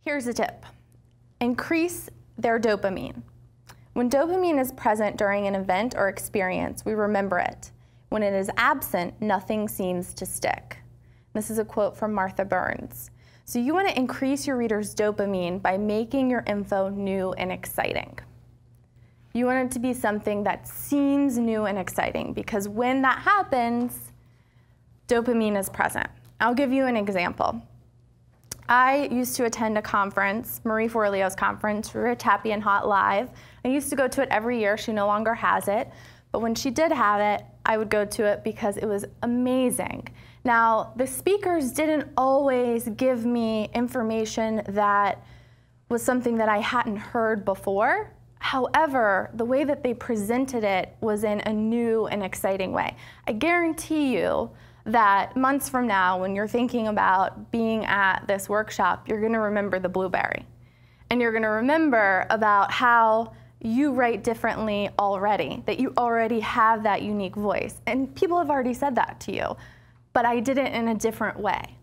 Here's a tip. Increase their dopamine. When dopamine is present during an event or experience, we remember it. When it is absent, nothing seems to stick. This is a quote from Martha Burns. So you want to increase your readers' dopamine by making your info new and exciting. You want it to be something that seems new and exciting, because when that happens, dopamine is present. I'll give you an example. I used to attend a conference, Marie Forleo's conference, Rich, Happy, and Hot Live. I used to go to it every year. She no longer has it. But when she did have it, I would go to it because it was amazing. Now, the speakers didn't always give me information that was something that I hadn't heard before. However, the way that they presented it was in a new and exciting way. I guarantee you that months from now, when you're thinking about being at this workshop, you're going to remember the blueberry. And you're going to remember about how you write differently already, that you already have that unique voice. And people have already said that to you, but I did it in a different way.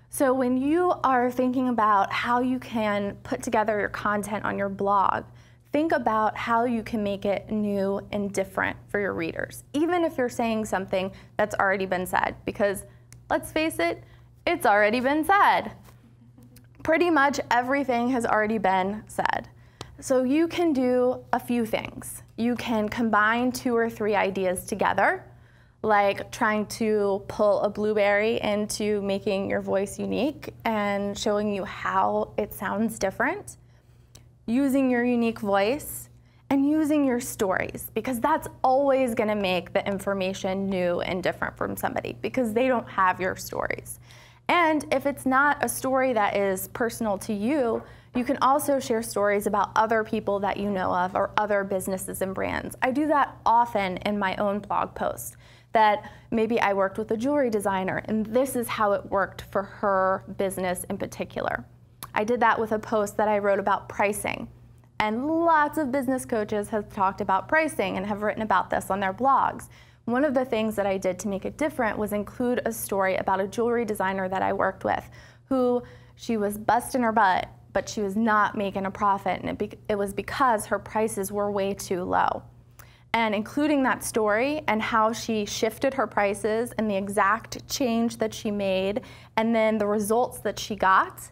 So when you are thinking about how you can put together your content on your blog, think about how you can make it new and different for your readers, even if you're saying something that's already been said, because let's face it, it's already been said. Pretty much everything has already been said. So you can do a few things. You can combine 2 or 3 ideas together, like trying to pull a blueberry into making your voice unique and showing you how it sounds different, using your unique voice, and using your stories, because that's always going to make the information new and different from somebody, because they don't have your stories. And if it's not a story that is personal to you, you can also share stories about other people that you know of or other businesses and brands. I do that often in my own blog posts, that maybe I worked with a jewelry designer and this is how it worked for her business in particular. I did that with a post that I wrote about pricing. And lots of business coaches have talked about pricing and have written about this on their blogs. One of the things that I did to make it different was include a story about a jewelry designer that I worked with, who she was busting her butt, but she was not making a profit, and it was because her prices were way too low. And including that story and how she shifted her prices and the exact change that she made and then the results that she got,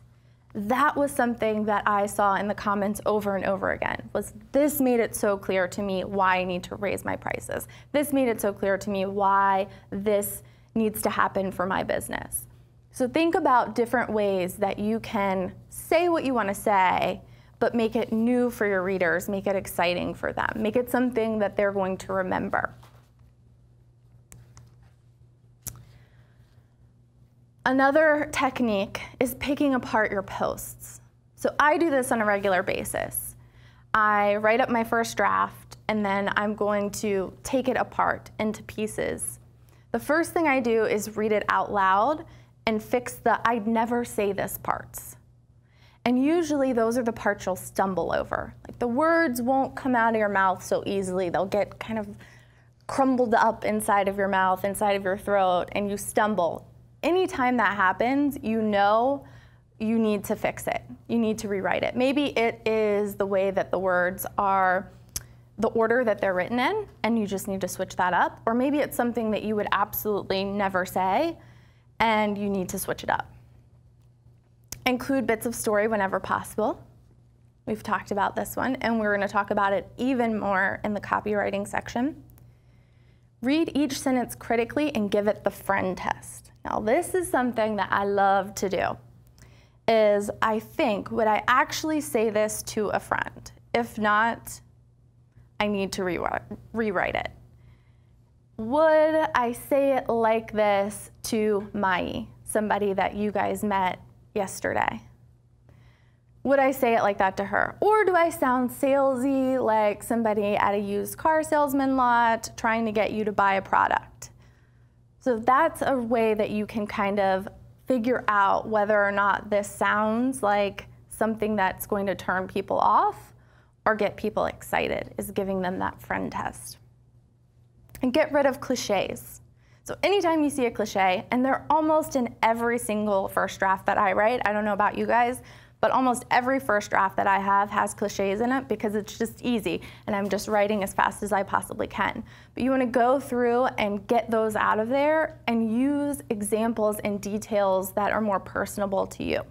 that was something that I saw in the comments over and over again, was this made it so clear to me why I need to raise my prices. This made it so clear to me why this needs to happen for my business. So think about different ways that you can say what you want to say, but make it new for your readers, make it exciting for them, make it something that they're going to remember. Another technique is picking apart your posts. So I do this on a regular basis. I write up my first draft, and then I'm going to take it apart into pieces. The first thing I do is read it out loud and fix the "I'd never say this" parts. And usually those are the parts you'll stumble over. Like the words won't come out of your mouth so easily. They'll get kind of crumbled up inside of your mouth, inside of your throat, and you stumble. Anytime that happens, you know you need to fix it. You need to rewrite it. Maybe it is the way that the words are, the order that they're written in, and you just need to switch that up. Or maybe it's something that you would absolutely never say, and you need to switch it up. Include bits of story whenever possible. We've talked about this one, and we're going to talk about it even more in the copywriting section. Read each sentence critically and give it the friend test. Now, this is something that I love to do, is I think, would I actually say this to a friend? If not, I need to rewrite it. Would I say it like this to Mai, somebody that you guys met yesterday? Would I say it like that to her? Or do I sound salesy, like somebody at a used car salesman lot trying to get you to buy a product? So that's a way that you can kind of figure out whether or not this sounds like something that's going to turn people off or get people excited, is giving them that friend test. And get rid of cliches. So anytime you see a cliche, and they're almost in every single first draft that I write, I don't know about you guys, but almost every first draft that I have has cliches in it because it's just easy and I'm just writing as fast as I possibly can. But you want to go through and get those out of there and use examples and details that are more personable to you.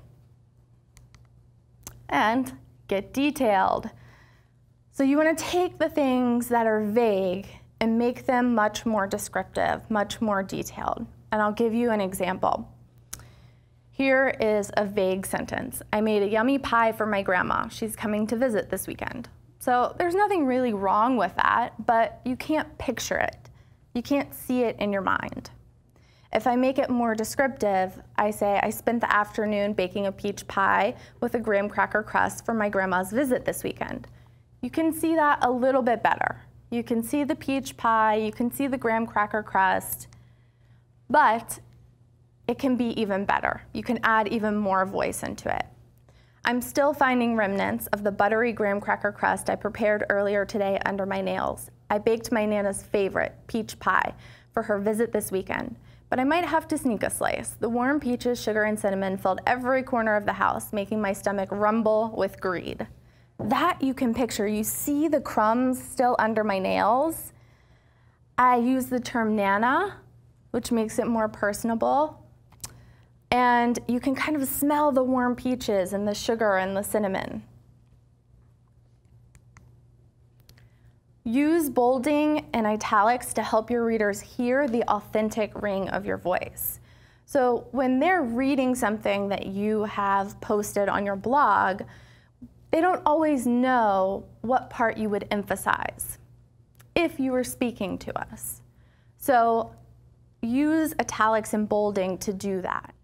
And get detailed. So you want to take the things that are vague and make them much more descriptive, much more detailed. And I'll give you an example. Here is a vague sentence. I made a yummy pie for my grandma. She's coming to visit this weekend. So there's nothing really wrong with that, but you can't picture it. You can't see it in your mind. If I make it more descriptive, I say, I spent the afternoon baking a peach pie with a graham cracker crust for my grandma's visit this weekend. You can see that a little bit better. You can see the peach pie, you can see the graham cracker crust, but it can be even better. You can add even more voice into it. I'm still finding remnants of the buttery graham cracker crust I prepared earlier today under my nails. I baked my Nana's favorite, peach pie, for her visit this weekend, but I might have to sneak a slice. The warm peaches, sugar, and cinnamon filled every corner of the house, making my stomach rumble with greed. That you can picture. You see the crumbs still under my nails. I use the term Nana, which makes it more personable. And you can kind of smell the warm peaches and the sugar and the cinnamon. Use bolding and italics to help your readers hear the authentic ring of your voice. So when they're reading something that you have posted on your blog, they don't always know what part you would emphasize if you were speaking to us. So use italics and bolding to do that.